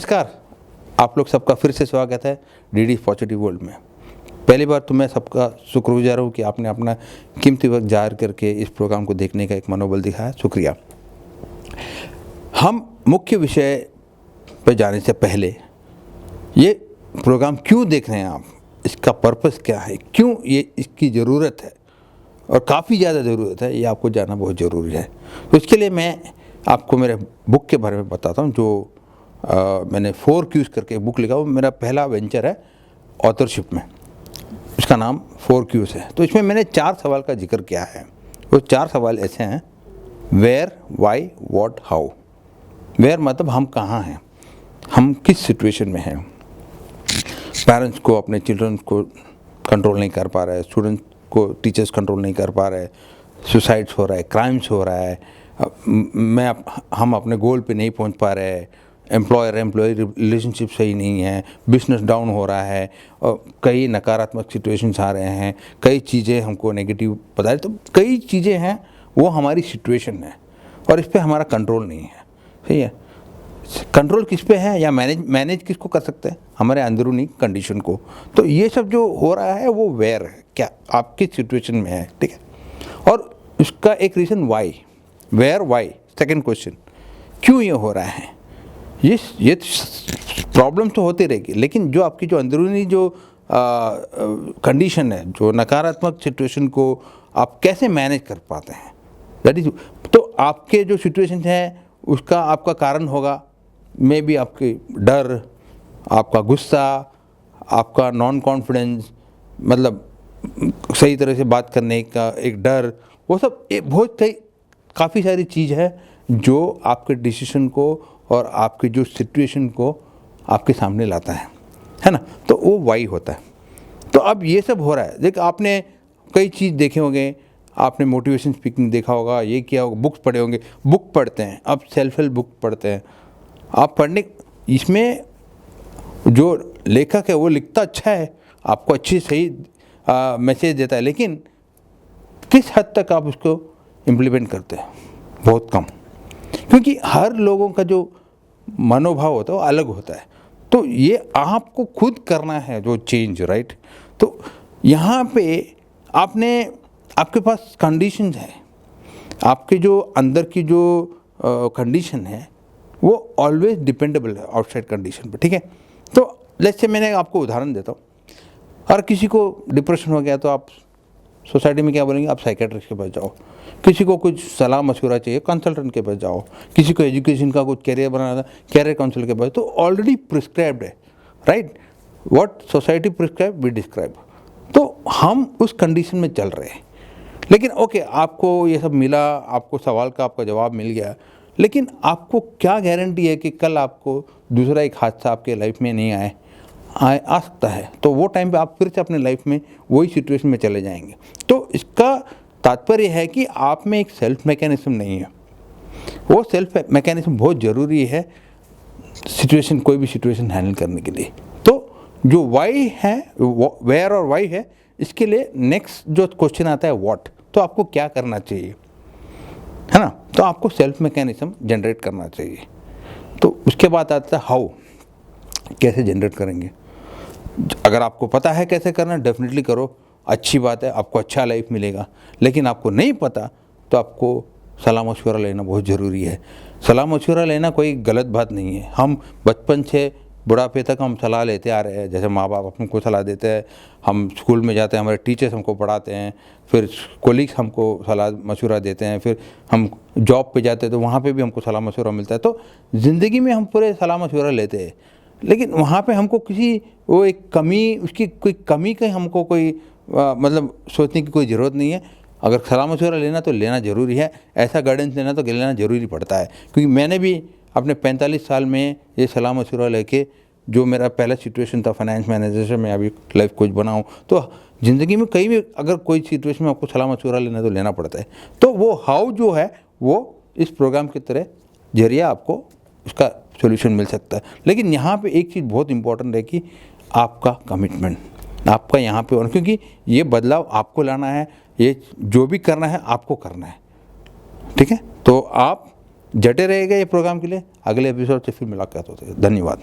नमस्कार, आप लोग सबका फिर से स्वागत है डीडी पॉजिटिव वर्ल्ड में। पहली बार तो मैं सबका शुक्रगुजार हूँ कि आपने अपना कीमती वक्त ज़ाहिर करके इस प्रोग्राम को देखने का एक मनोबल दिखाया, शुक्रिया। हम मुख्य विषय पर जाने से पहले ये प्रोग्राम क्यों देख रहे हैं आप, इसका पर्पस क्या है, क्यों ये इसकी ज़रूरत है और काफ़ी ज़्यादा ज़रूरत है, ये आपको जानना बहुत ज़रूरी है। तो इसके लिए मैं आपको मेरे बुक के बारे में बताता हूँ जो मैंने 4 Qs करके बुक लिखा। वो मेरा पहला वेंचर है ऑथरशिप में, उसका नाम 4 Qs है। तो इसमें मैंने 4 सवाल का जिक्र किया है। वो 4 सवाल ऐसे हैं: where, why, what, how. Where मतलब हम कहाँ हैं, हम किस सिचुएशन में हैं। पेरेंट्स को अपने चिल्ड्रन को कंट्रोल नहीं कर पा रहे, स्टूडेंट्स को टीचर्स कंट्रोल नहीं कर पा रहे, सुसाइड्स हो रहा है, क्राइम्स हो रहा है, हम अपने गोल पे नहीं पहुंच पा रहे, एम्प्लॉयर एम्प्लॉय रिलेशनशिप सही नहीं है, बिजनेस डाउन हो रहा है, और कई नकारात्मक सिचुएशंस आ रहे हैं, कई चीज़ें हमको नेगेटिव बता रही। तो कई चीज़ें हैं, वो हमारी सिचुएशन है और इस पर हमारा कंट्रोल नहीं है। सही है, कंट्रोल किस पे है या मैनेज किसको कर सकते हैं, हमारे अंदरूनी कंडीशन को। तो ये सब जो हो रहा है वो वेयर है, क्या आप किस सिचुएशन में है, ठीक है। और उसका एक reason why, where why, second question, क्यों ये हो रहा है। ये प्रॉब्लम तो होती रहेगी, लेकिन जो आपकी जो अंदरूनी जो कंडीशन है, जो नकारात्मक सिचुएशन को आप कैसे मैनेज कर पाते हैं, दैट इज। तो आपके जो सिचुएशन है उसका आपका कारण होगा मे बी आपके डर, आपका गुस्सा, आपका नॉन कॉन्फिडेंस, मतलब सही तरह से बात करने का एक डर, वो सब बहुत काफ़ी सारी चीज़ है जो आपके डिसीजन को और आपकी जो सिचुएशन को आपके सामने लाता है ना। तो वो वाई होता है। तो अब ये सब हो रहा है, देख आपने कई चीज़ देखे होंगे, आपने मोटिवेशन स्पीकिंग देखा होगा, ये किया होगा, बुक्स पढ़े होंगे, बुक पढ़ते हैं, अब सेल्फ हेल्प बुक पढ़ते हैं आप। पढ़ने इसमें जो लेखक है वो लिखता अच्छा है, आपको अच्छी सही मैसेज देता है, लेकिन किस हद तक आप उसको इम्प्लीमेंट करते हैं, बहुत कम। क्योंकि हर लोगों का जो मनोभाव होता है वो अलग होता है। तो ये आपको खुद करना है जो चेंज, राइट। तो यहाँ पे आपके पास कंडीशंस है, आपके जो अंदर की जो कंडीशन है वो ऑलवेज डिपेंडेबल है आउटसाइड कंडीशन पे, ठीक है। तो लेट्स से मैंने आपको उदाहरण देता हूँ, और किसी को डिप्रेशन हो गया तो आप सोसाइटी में क्या बोलेंगे, आप साइकेट्रिस्ट के पास जाओ। किसी को कुछ सलाह मशवरा चाहिए, कंसल्टेंट के पास जाओ। किसी को एजुकेशन का कुछ कैरियर बनाना था, कैरियर काउंसिल के पास। तो ऑलरेडी प्रिस्क्राइब्ड है, right. What society prescribe we describe. तो हम उस कंडीशन में चल रहे हैं। लेकिन ओके, आपको ये सब मिला, आपको सवाल का आपका जवाब मिल गया, लेकिन आपको क्या गारंटी है कि कल आपको दूसरा एक हादसा आपके लाइफ में नहीं आ सकता है। तो वो टाइम पे आप फिर से अपने लाइफ में वही सिचुएशन में चले जाएंगे। तो इसका तात्पर्य है कि आप में एक सेल्फ मैकेनिज्म नहीं है। वो सेल्फ मैकेनिज्म बहुत ज़रूरी है सिचुएशन, कोई भी सिचुएशन हैंडल करने के लिए। तो जो वाई है, वेयर और वाई है, इसके लिए नेक्स्ट जो क्वेश्चन आता है व्हाट। तो आपको क्या करना चाहिए, है ना। तो आपको सेल्फ मैकेनिज्म जनरेट करना चाहिए। तो उसके बाद आता है हाउ, कैसे जनरेट करेंगे। अगर आपको पता है कैसे करना, डेफिनेटली करो, अच्छी बात है, आपको अच्छा लाइफ मिलेगा। लेकिन आपको नहीं पता तो आपको सलाह मशवरा लेना बहुत ज़रूरी है। सलाह मशवरा लेना कोई गलत बात नहीं है। हम बचपन से बुढ़ापे तक हम सलाह लेते आ रहे हैं। जैसे माँ बाप हमको सलाह देते हैं, हम स्कूल में जाते हैं, हमारे टीचर्स हमको पढ़ाते हैं, फिर कोलीग्स हमको सलाह मशवरा देते हैं, फिर हम जॉब पे जाते हैं तो वहाँ पे भी हमको सलाह मशवरा मिलता है। तो ज़िंदगी में हम पूरे सलाह मशवरा लेते हैं, लेकिन वहाँ पे हमको किसी वो एक कमी, उसकी कोई कमी का हमको कोई मतलब सोचने की कोई ज़रूरत नहीं है। अगर सलाह मशवरा लेना तो लेना ज़रूरी है, ऐसा गाइडेंस लेना तो लेना ज़रूरी पड़ता है। क्योंकि मैंने भी अपने 45 साल में ये सलाह मशवरा लेके, जो मेरा पहला सिचुएशन था फाइनेंस मैनेजर से मैं अभी लाइफ कोच बना हूँ, तो ज़िंदगी में कहीं भी अगर कोई सिचुएशन में आपको सलाह मशवरा लेना तो लेना पड़ता है। तो वो हाउ जो है वो इस प्रोग्राम की तरह जरिए आपको उसका सोल्यूशन मिल सकता है। लेकिन यहाँ पे एक चीज़ बहुत इंपॉर्टेंट है कि आपका कमिटमेंट, आपका यहाँ पे, और क्योंकि ये बदलाव आपको लाना है, ये जो भी करना है आपको करना है, ठीक है। तो आप जटे रहेगा ये प्रोग्राम के लिए। अगले एपिसोड से फिर मुलाकात होती है। धन्यवाद।